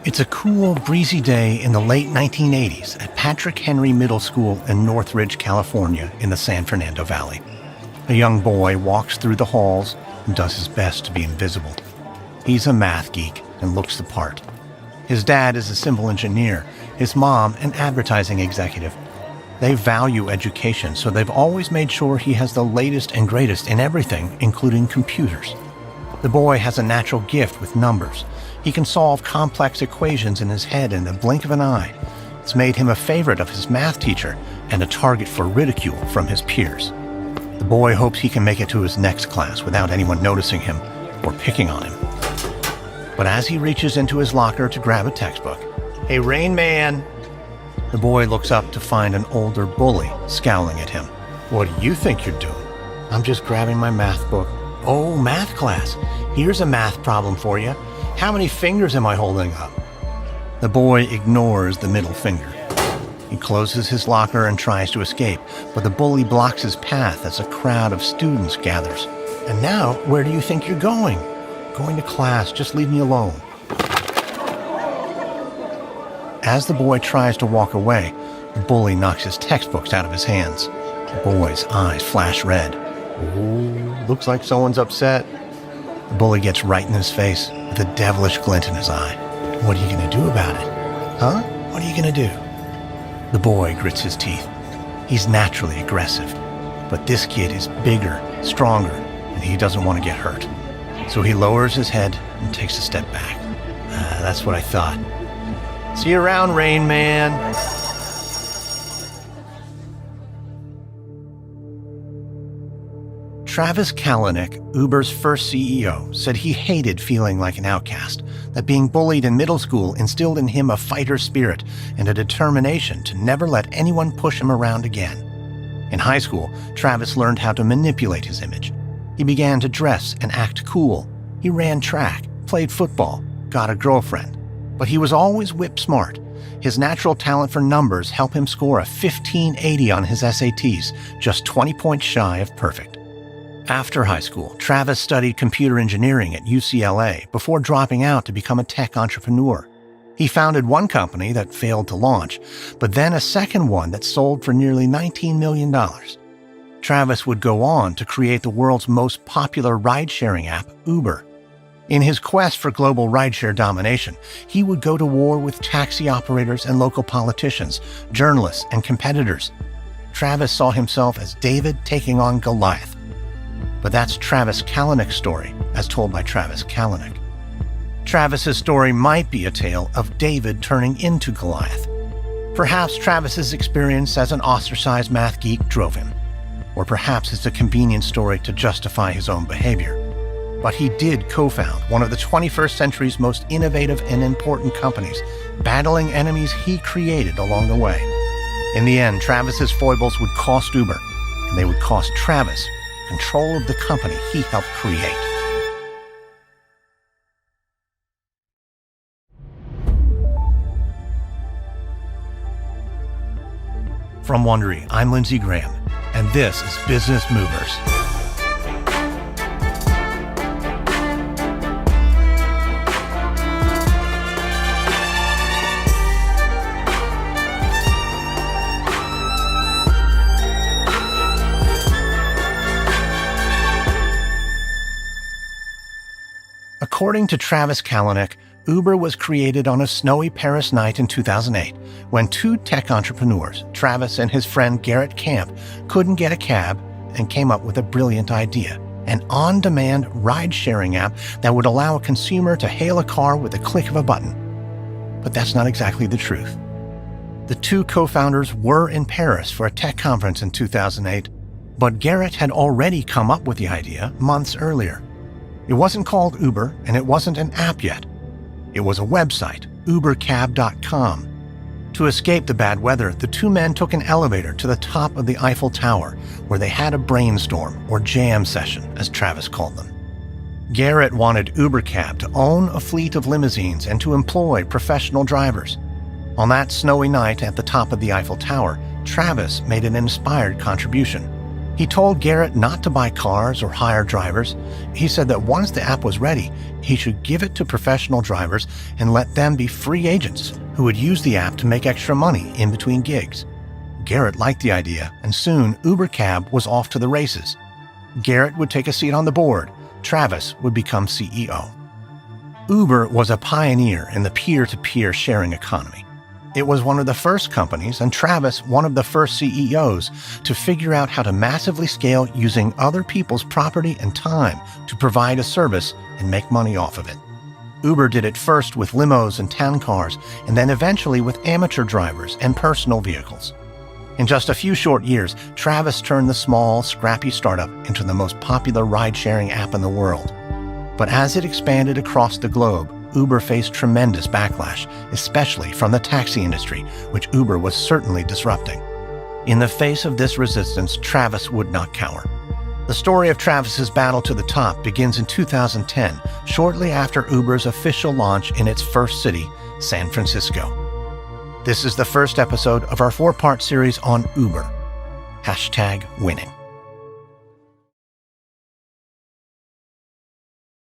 It's a cool, breezy day in the late 1980s at Patrick Henry Middle School in Northridge, California, in the San Fernando Valley. A young boy walks through the halls and does his best to be invisible. He's a math geek and looks the part. His dad is a civil engineer, his mom an advertising executive. They value education, so they've always made sure he has the latest and greatest in everything, including computers. The boy has a natural gift with numbers. He can solve complex equations in his head in the blink of an eye. It's made him a favorite of his math teacher and a target for ridicule from his peers. The boy hopes he can make it to his next class without anyone noticing him or picking on him. But as he reaches into his locker to grab a textbook, "Hey, Rain Man!" the boy looks up to find an older bully scowling at him. "What do you think you're doing?" "I'm just grabbing my math book." "Oh, math class. Here's a math problem for you. How many fingers am I holding up?" The boy ignores the middle finger. He closes his locker and tries to escape, but the bully blocks his path as a crowd of students gathers. "And now, where do you think you're going?" "Going to class. Just leave me alone." As the boy tries to walk away, the bully knocks his textbooks out of his hands. The boy's eyes flash red. "Oh, looks like someone's upset." The bully gets right in his face with a devilish glint in his eye. "What are you going to do about it? Huh? What are you going to do?" The boy grits his teeth. He's naturally aggressive, but this kid is bigger, stronger, and he doesn't want to get hurt. So he lowers his head and takes a step back. That's what I thought. "See you around, Rain Man." Travis Kalanick, Uber's first CEO, said he hated feeling like an outcast, that being bullied in middle school instilled in him a fighter spirit and a determination to never let anyone push him around again. In high school, Travis learned how to manipulate his image. He began to dress and act cool. He ran track, played football, got a girlfriend. But he was always whip smart. His natural talent for numbers helped him score a 1580 on his SATs, just 20 points shy of perfect. After high school, Travis studied computer engineering at UCLA before dropping out to become a tech entrepreneur. He founded one company that failed to launch, but then a second one that sold for nearly $19 million. Travis would go on to create the world's most popular ride-sharing app, Uber. In his quest for global rideshare domination, he would go to war with taxi operators and local politicians, journalists, and competitors. Travis saw himself as David taking on Goliath. But that's Travis Kalanick's story, as told by Travis Kalanick. Travis's story might be a tale of David turning into Goliath. Perhaps Travis's experience as an ostracized math geek drove him. Or perhaps it's a convenient story to justify his own behavior. But he did co-found one of the 21st century's most innovative and important companies, battling enemies he created along the way. In the end, Travis's foibles would cost Uber, and they would cost Travis control of the company he helped create. From Wondery, I'm Lindsey Graham, and this is Business Movers. According to Travis Kalanick, Uber was created on a snowy Paris night in 2008 when two tech entrepreneurs, Travis and his friend Garrett Camp, couldn't get a cab and came up with a brilliant idea, an on-demand ride-sharing app that would allow a consumer to hail a car with a click of a button. But that's not exactly the truth. The two co-founders were in Paris for a tech conference in 2008, but Garrett had already come up with the idea months earlier. It wasn't called Uber, and it wasn't an app yet. It was a website, ubercab.com. To escape the bad weather, the two men took an elevator to the top of the Eiffel Tower, where they had a brainstorm, or jam session, as Travis called them. Garrett wanted UberCab to own a fleet of limousines and to employ professional drivers. On that snowy night at the top of the Eiffel Tower, Travis made an inspired contribution. He told Garrett not to buy cars or hire drivers. He said that once the app was ready, he should give it to professional drivers and let them be free agents who would use the app to make extra money in between gigs. Garrett liked the idea, and soon Uber Cab was off to the races. Garrett would take a seat on the board. Travis would become CEO. Uber was a pioneer in the peer-to-peer sharing economy. It was one of the first companies, and Travis one of the first CEOs, to figure out how to massively scale using other people's property and time to provide a service and make money off of it. Uber did it first with limos and town cars, and then eventually with amateur drivers and personal vehicles. In just a few short years, Travis turned the small, scrappy startup into the most popular ride-sharing app in the world. But as it expanded across the globe, Uber faced tremendous backlash, especially from the taxi industry, which Uber was certainly disrupting. In the face of this resistance, Travis would not cower. The story of Travis's battle to the top begins in 2010, shortly after Uber's official launch in its first city, San Francisco. This is the first episode of our 4-part series on Uber. #winning.